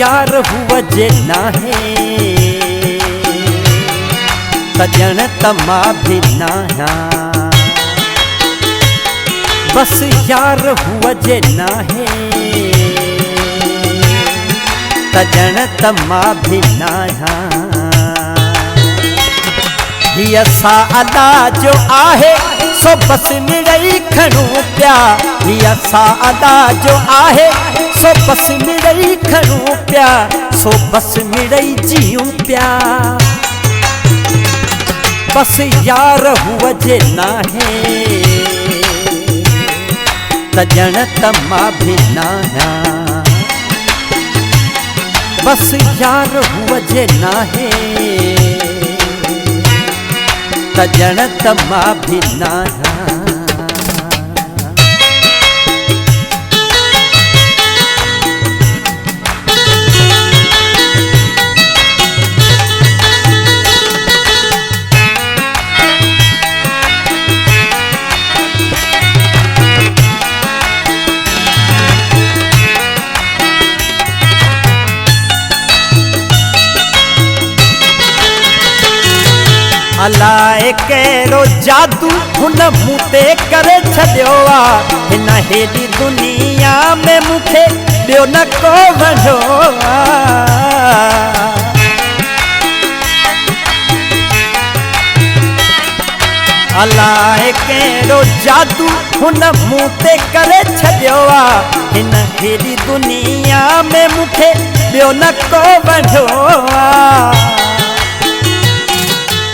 यार हुवजे नाहे तजण तमा भी नाया। बस यार हुवजे नाहे तजण तमा भी नाया। हिय सा अदा जो आहे सो बस मिड़ई खणू प्या। हिय सा अदा जो आहे सो बस मिड़ई खणू प्या। सो बस मिड़ई जियूं प्या। बस यार हुवजे नाहे तजण तमा भी नाया। बस यार हुवजे नाहे तजण तमा भी नाया। अलाए कहिड़ो जादू हुन मूं ते करे छॾियो आहे। हिन हेॾी दुनिया में मूंखे ॿियो न को वणियो आहे। अलाए कहिड़ो जादू हुन मूं ते करे छॾियो आहे। हिन हेॾी दुनिया में मूंखे ॿियो न को वणियो आहे।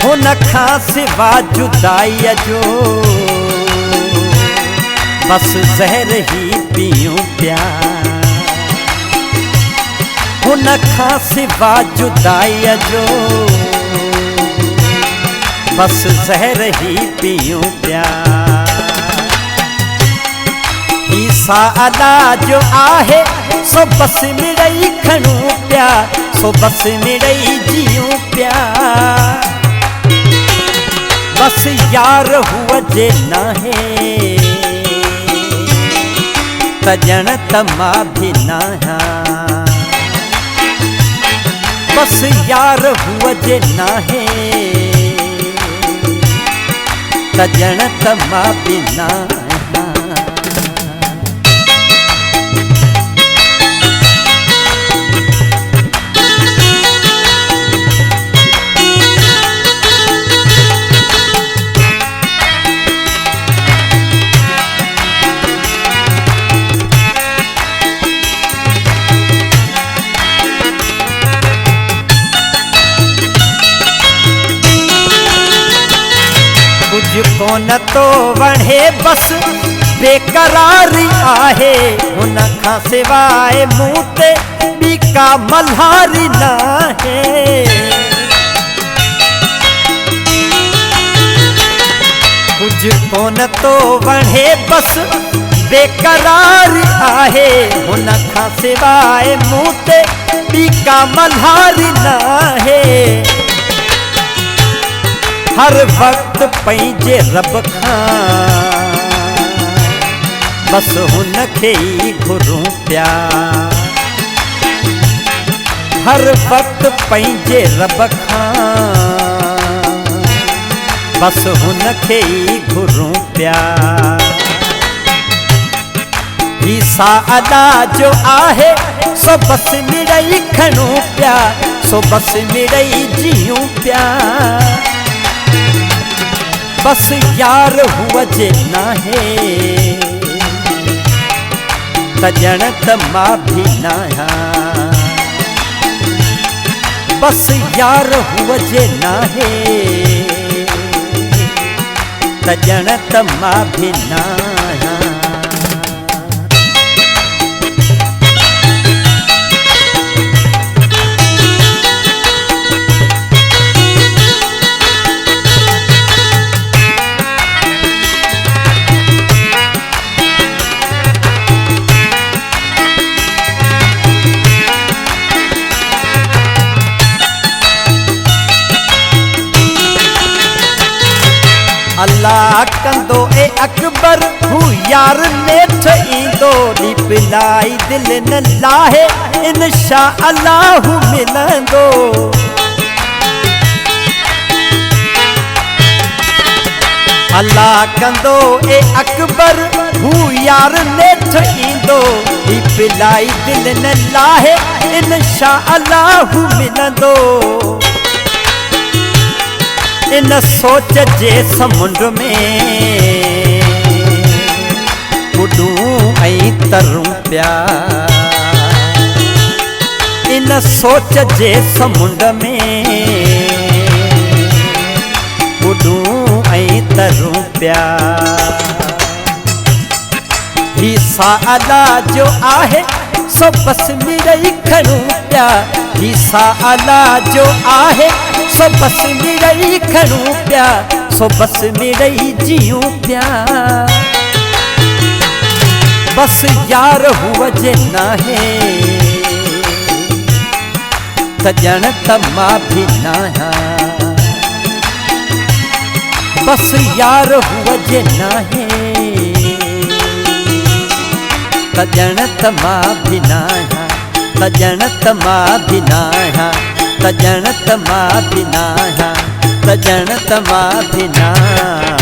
हुन खां सिवा जुदाईअ जो बस ज़हर ही पियूं पिया। हुन खां सिवा जुदाईअ जो बस ज़हर ही पियूं पिया। ही सा अदा जो आहे सो बस मिड़ई खणू पिया। सो बस मिड़ई जियूं पिया। बस यार हुवजे नाहे तजण तमा भी नाया। बस यार हुवजे नाहे तजण तमा भी नाया। कुझु कोन तो वणे बस बेकरारी आहे। हुन खां सिवाए मूं ते ॿी का मल्हारी नाहे। कुझु कोन तो वणे बस बेकरारी आहे। हुन खां सिवाए मूं ते ॿी का मल्हारी नाहे। हर वक्त पंहिंजे रब खां बस हुन खे ई घुरूं पिया। हर वक्त पंहिंजे रब खां बस हुन खे ई घुरूं पिया। ही सा अदा जो आहे सो बस मिड़ई खणू पिया। सो बस मिड़ई जियूं पिया। बस यार हुवजे नाहे तजण तमा भी नाया। बस यार हुवजे नाहे तजण तमा भी नाया। अल्लाह कंदो ए अकबर हू यार ने नेठ ईंदो दीप लाई दिल न लाहे इंशा अल्लाह मिलंदो। अल्लाह कंदो ए अकबर हू यार नेठ ईंदो दीप लाई दिल न लाहे इंशा अल्लाह मिलंदो। इन सोच जे समुंड में बुडूं ऐं तरूं पिया। इन सोच जे समुंड में बुडूं ऐं तरूं पिया। हिस्सा अल्लाह जो आहे सो बस मिड़ई खणूं पिया। हिस्सा अल्लाह जो आहे सो बस मिड़ई खणूं पिया। सो बस मिड़ई जियूं पिया। बस यार हुआ जे नाहे त ॼण त मां भी नाहियां। बस यार हुआ जे नाहे त ॼण त मां भी नाहियां। त ॼण त मां भी नाहियां। त ॼण त मां भी नाहियां। त ॼण त मां भी नाहियां।